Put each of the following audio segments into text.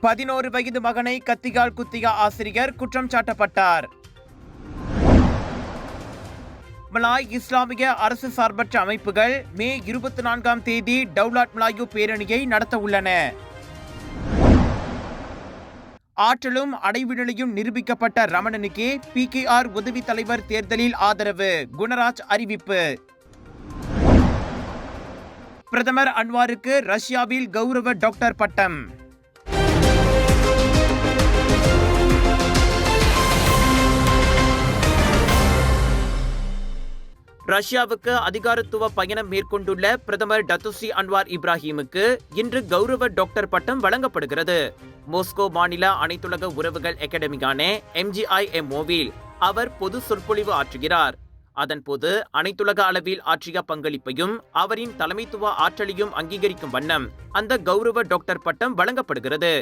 11 வயது மகனை கத்தியால் குத்திய ஆசிரியர் குற்றம் சாட்டப்பட்டார். மலாய் இஸ்லாமிய அரசு சார்பற்ற அமைப்புகள் மே 24ஆம் தேதி டவுலாட் மலாயு பேரணியை நடத்த உள்ளன. ஆற்றலும் அடைவுநிலையும் நிரூபிக்கப்பட்ட ரமணனுக்கே PKR உதவி தலைவர் தேர்தலில் ஆதரவு, குணராஜ் அறிவிப்பு. பிரதமர் அன்வாருக்கு ரஷ்யாவில் கௌரவ டாக்டர் பட்டம். ரஷ்யாவுக்கு அதிகாரத்துவ பயணம் மேற்கொண்டுள்ள பிரதமர் டத்துஸ்ரீ அன்வார் இப்ராஹிமுக்கு இன்று கௌரவ டாக்டர் பட்டம் வழங்கப்படுகிறது. மாஸ்கோ மாநில அனைத்துலக உறவுகள் அகாடமியான MGIMOவில் அவர் பொது சொற்பொழிவு ஆற்றுகிறார். அதன்போது அனைத்துலக அளவில் ஆற்றிய பங்களிப்பையும் அவரின் தலைமைத்துவ ஆற்றலையும் அங்கீகரிக்கும் வண்ணம் அந்த கௌரவ டாக்டர் பட்டம் வழங்கப்படுகிறது.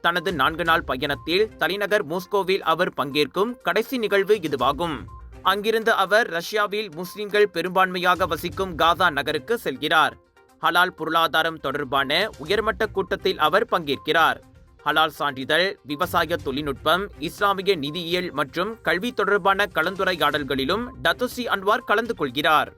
தனது 4 நாள் பயணத்தில் தலைநகர் மாஸ்கோவில் அவர் பங்கேற்கும் கடைசி நிகழ்வு இதுவாகும். அங்கிருந்து அவர் ரஷ்யாவில் முஸ்லிம்கள் பெரும்பான்மையாக வசிக்கும் காசா நகருக்கு செல்கிறார். ஹலால் பொருளாதாரம் தொடர்பான உயர்மட்ட கூட்டத்தில் அவர் பங்கேற்கிறார். ஹலால் சான்றிதழ், விவசாய தொழில்நுட்பம், இஸ்லாமிய நிதியியல் மற்றும் கல்வி தொடர்பான கலந்துரையாடல்களிலும் டத்துஸ்ரீ அன்வார் கலந்து கொள்கிறார்.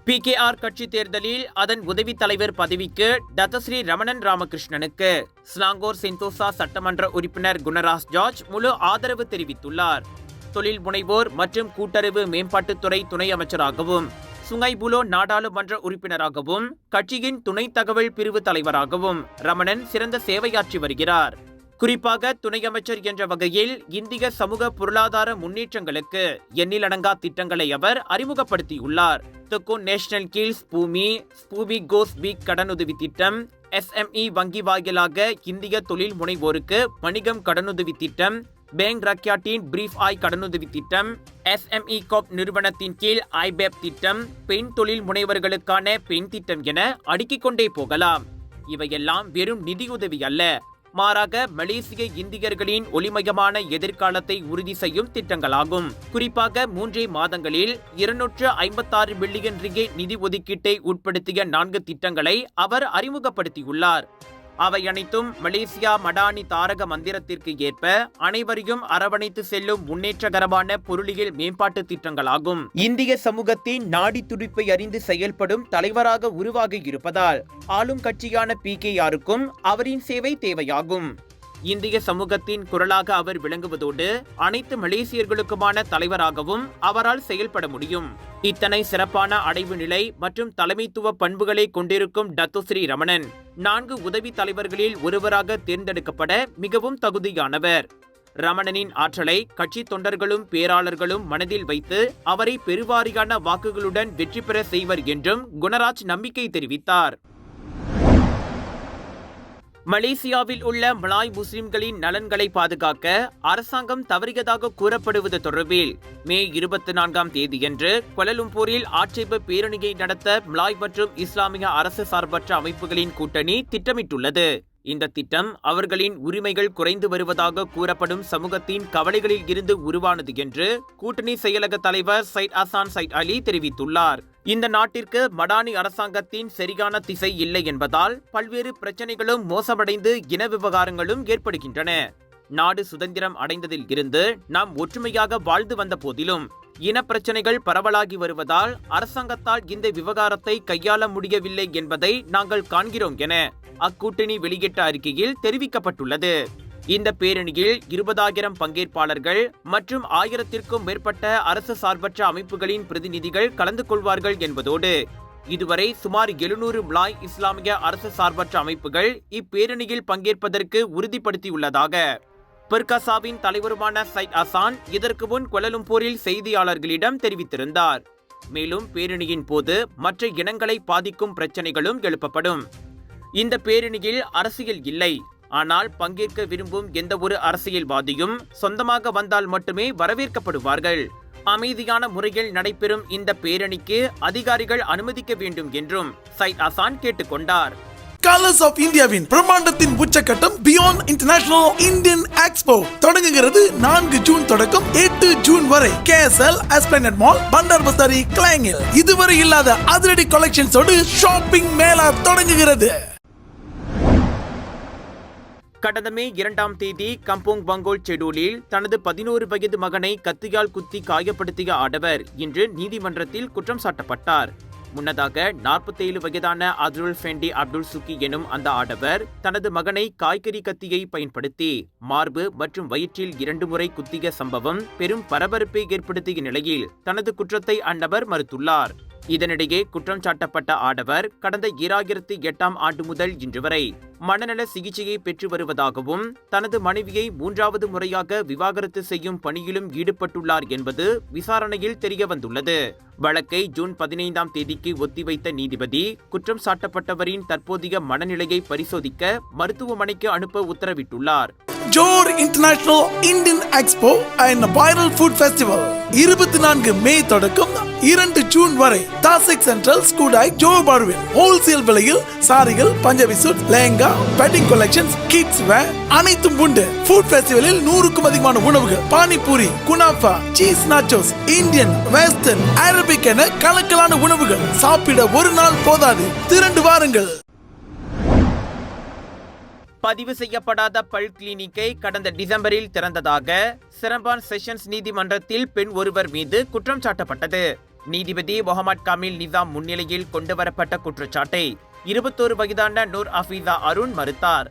PKR கட்சி தேர்தலில் அதன் உதவி தலைவர் பதவிக்கு டத்தஸ்ரீ ரமணன் ராமகிருஷ்ணனுக்கு ஸ்லாங்கோர் சென்தோசா சட்டமன்ற உறுப்பினர் குணராஜ் ஜார்ஜ் முழு ஆதரவு தெரிவித்துள்ளார். தொழில் முனைவோர் மற்றும் கூட்டுறவு மேம்பாட்டுத்துறை துணை அமைச்சராகவும், சுங்கைபுலோ நாடாளுமன்ற உறுப்பினராகவும், கட்சியின் துணை தகவல் பிரிவு தலைவராகவும் ரமணன் சிறந்த சேவையாற்றி வருகிறார். குறிப்பாக துணை அமைச்சர் என்ற வகையில் இந்திய சமூக பொருளாதார முன்னேற்றங்களுக்கு எண்ணிலடங்கா திட்டங்களை அவர் அறிமுகப்படுத்தியுள்ளார். தொக்கோன் நேஷனல் கீல்ஸ் பூமி கோஸ் வீக் கடனுதவி திட்டம், SME வங்கி வாயிலாக இந்திய தொழில் முனைவோருக்கு வணிகம் கடனுதவி திட்டம், பேங்க் ரக்யாட்டின் பிரீஃப் ஆய் கடனுதவி திட்டம், SME காப் நிறுவனத்தின் கீழ் ஐபேப் திட்டம், பெண் தொழில் முனைவர்களுக்கான பெண் திட்டம் என அடுக்கிக் கொண்டே போகலாம். இவையெல்லாம் வெறும் நிதியுதவி அல்ல, மாறாக மலேசிய இந்தியர்களின் ஒளிமயமான எதிர்காலத்தை உறுதி செய்யும் திட்டங்களாகும். குறிப்பாக 3 மாதங்களில் 256 பில்லியன் ரிங்கெட் நிதி ஒதுக்கீட்டை உட்படுத்திய 4 திட்டங்களை அவர் அறிமுகப்படுத்தியுள்ளார். அவை அனைத்தும் மலேசியா மடானி தாரக மந்திரத்திற்கு ஏற்ப அனைவரையும் அரவணைத்து செல்லும் முன்னேற்றகரமான பொருளியல் மேம்பாட்டு திட்டங்களாகும். இந்திய சமூகத்தின் நாடி துடிப்பை அறிந்து செயல்படும் தலைவராக உருவாகி இருப்பதால் ஆளும் கட்சியான PKRக்கும் அவரின் சேவை தேவையாகும். இந்திய சமூகத்தின் குரலாக அவர் விளங்குவதோடு அனைத்து மலேசியர்களுக்குமான தலைவராகவும் அவரால் செயல்பட முடியும். இத்தனை சிறப்பான அடைவு நிலை மற்றும் தலைமைத்துவ பண்புகளை கொண்டிருக்கும் டத்துஸ்ரீ ரமணன் 4 உதவி தலைவர்களில் ஒருவராக தேர்ந்தெடுக்கப்பட மிகவும் தகுதியானவர். ரமணனின் ஆற்றலை கட்சி தொண்டர்களும் பேராளர்களும் மனதில் வைத்து அவரை பெருவாரியான வாக்குகளுடன் வெற்றி பெற செய்வர் என்றும் குணராஜ் நம்பிக்கை தெரிவித்தார். மலேசியாவில் உள்ள மலாய் முஸ்லிம்களின் நலன்களை பாதுகாக்க அரசாங்கம் தவறியதாக கூறப்படுவது தொடர்பில் மே 24ஆம் தேதியன்று கோலாலம்பூரில் ஆட்சேப பேரணியை நடத்த மலாய் மற்றும் இஸ்லாமிய அரசு சார்பற்ற அமைப்புகளின் கூட்டணி திட்டமிட்டுள்ளது. இந்த திட்டம் அவர்களின் உரிமைகள் குறைந்து வருவதாக கூறப்படும் சமூகத்தின் கவலைகளில் இருந்து உருவானது என்று கூட்டணி செயலக தலைவர் சைட் அசான் சைட் அலி தெரிவித்துள்ளார். இந்த நாட்டிற்கு மடானி அரசாங்கத்தின் சரியான திசை இல்லை என்பதால் பல்வேறு பிரச்சனைகளும் மோசமடைந்து இன விவகாரங்களும் ஏற்படுகின்றன. நாடு சுதந்திரம் அடைந்ததில் இருந்து நாம் ஒற்றுமையாக வாழ்ந்து வந்த போதிலும் இனப்பிரச்சனைகள் பரவலாகி வருவதால் அரசாங்கத்தால் இந்த விவகாரத்தை கையாள முடியவில்லை என்பதை நாங்கள் காண்கிறோம் என அக்கூட்டணி வெளியிட்ட அறிக்கையில் தெரிவிக்கப்பட்டுள்ளது. இந்த பேரணியில் 20,000 பங்கேற்பாளர்கள் மற்றும் 1000த்திற்கும் மேற்பட்ட அரசு சார்பற்ற அமைப்புகளின் பிரதிநிதிகள் கலந்து கொள்வார்கள் என்பதோடு இதுவரை சுமார் 700 மலாய் இஸ்லாமிய அரசு சார்பற்ற அமைப்புகள் இப்பேரணியில் பங்கேற்பதற்கு உறுதிப்படுத்தியுள்ளதாக பெர்காசாவின் தலைவருமான சைட் அசான் இதற்கு முன் கோலாலம்பூரில் செய்தியாளர்களிடம் தெரிவித்திருந்தார். மேலும் பேரணியின் போது மற்ற இனங்களை பாதிக்கும் பிரச்சனைகளும் எழுப்பப்படும். இந்த பேரணியில் அரசியல் இல்லை, ஆனால் பங்கேற்க விரும்பும் எந்த ஒரு அரசியல்வாதியும் சொந்தமாக வந்தால் மட்டுமே வரவேற்கப்படுவார்கள். அமைதியான முறையில் நடைபெறும் இந்த பேரணிக்கு அதிகாரிகள் அனுமதிக்க வேண்டும் என்றும் சையத் ஹசான் கேட்டுக்கொண்டார். கலர்ஸ் ஆஃப் இந்தியாவின் பிரம்மாண்டத்தின் உச்சக்கட்டம் பியாண்ட் இன்டர்நேஷனல் இந்தியன் எக்ஸ்போ தொடங்குகிறது. 4 ஜூன் தொடக்கம் 8 ஜூன் வரை கேஎஸ்எல் எஸ்பிளனட் மால், பண்டார் பஸ்தாரி, கிளாங்கில் இதுவரை இல்லாத அதிரடி கலெக்ஷன்ஸோடு ஷாப்பிங் மேளா தொடங்குகிறது. கடந்த மே 2ஆம் தேதி கம்போங் பங்கோல் செடூலில் தனது 11 வயது மகனை கத்தியால் குத்தி காயப்படுத்திய ஆடவர் இன்று நீதிமன்றத்தில் குற்றம் சாட்டப்பட்டார். முன்னதாக 47 வயதான அப்துல் ஃபெண்டி அப்துல் சுக்கி எனும் அந்த ஆடவர் தனது மகனை காய்கறி கத்தியை பயன்படுத்தி மார்பு மற்றும் வயிற்றில் 2 முறை குத்திய சம்பவம் பெரும் பரபரப்பை ஏற்படுத்திய நிலையில் தனது குற்றத்தை அந்நபர் மறுத்துள்ளார். இதனிடையே குற்றம் சாட்டப்பட்ட ஆடவர் கடந்த 2008ஆம் ஆண்டு முதல் இன்று வரை மனநல சிகிச்சையை பெற்று வருவதாகவும் தனது மனைவியை 3வது முறையாக விவாகரத்து செய்யும் பணியிலும் ஈடுபட்டுள்ளார் என்பது விசாரணையில் தெரியவந்துள்ளது. வழக்கை ஜூன் 15ஆம் தேதிக்கு ஒத்திவைத்த நீதிபதி குற்றம் சாட்டப்பட்டவரின் தற்போதைய மனநிலையை பரிசோதிக்க மருத்துவமனைக்கு அனுப்ப உத்தரவிட்டுள்ளார். Johor international Indian expo and viral food festival 24 May தொடக்கம் 2 ஜூன் வரை தாசிக் சென்ட்ரல் ஸ்கூடாய் ஜோர் பார்வில் ஹோல்சேல் விலையில் சாரிகள், Punjabi suit, lehenga, wedding collections, kids wear அனைத்தும் உண்டு. ஃபுட் ஃபெஸ்டிவலில் 100க்கும் அதிகமான உணவுகள், panipuri, kunafa, cheese nachos, Indian, western, Arabic என கலக்கலான உணவுகள். சாப்பிட ஒரு நாள் போதாது, திரண்டு வாருங்கள். பதிவு செய்யப்படாத பல் கிளினிக்கை கடந்த டிசம்பரில் திறந்ததாக சிரம்பான் செஷன்ஸ் நீதிமன்றத்தில் பெண் ஒருவர் மீது குற்றம் சாட்டப்பட்டது. நீதிபதி முகமது காமில் நிசாம் முன்னிலையில் கொண்டுவரப்பட்ட குற்றச்சாட்டை 21 வயதான நூர் அஃபீசா அருண் மறுத்தார்.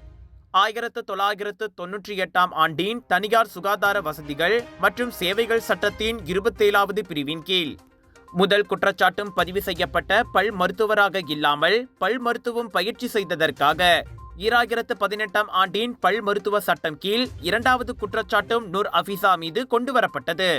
1998ஆம் ஆண்டின் தனியார் சுகாதார வசதிகள் மற்றும் சேவைகள் சட்டத்தின் 27வது பிரிவின் கீழ் முதல் குற்றச்சாட்டும் பதிவு செய்யப்பட்ட பல் மருத்துவராக இல்லாமல் பல் மருத்துவம் பயிற்சி செய்ததற்காக 2018ஆம் ஆண்டின் பல் மருத்துவ சட்டம் கீழ் 2வது குற்றச்சாட்டும் நூர் அஃபீசா மீது கொண்டுவரப்பட்டது.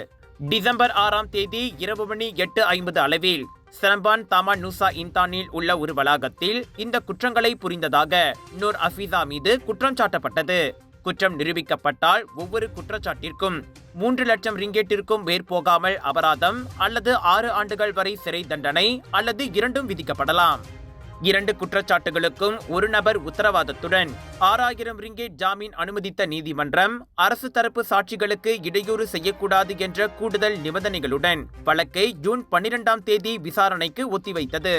டிசம்பர் 6ஆம் தேதி இரவு மணி 8:50 அளவில் சிரம்பான் தாமான் நூசா இன்தானில் உள்ள ஒரு வளாகத்தில் இந்த குற்றங்களை புரிந்ததாக நூர் அஃபீசா மீது குற்றம் சாட்டப்பட்டது. குற்றம் நிரூபிக்கப்பட்டால் ஒவ்வொரு குற்றச்சாட்டிற்கும் 3 லட்சம் ரிங்கெட்டிற்கும் மேற்போகாமல் அபராதம் அல்லது 6 ஆண்டுகள் வரை சிறை தண்டனை அல்லது இரண்டும் விதிக்கப்படலாம். 2 குற்றச்சாட்டுகளுக்கும் ஒரு நபர் உத்தரவாதத்துடன் 6000 ரிங்கெட் ஜாமீன் அனுமதித்த நீதிமன்றம் அரசு தரப்பு சாட்சிகளுக்கு இடையூறு செய்யக்கூடாது என்ற கூடுதல் நிபந்தனைகளுடன் வழக்கை ஜூன் 12ஆம் தேதி விசாரணைக்கு ஒத்திவைத்தது.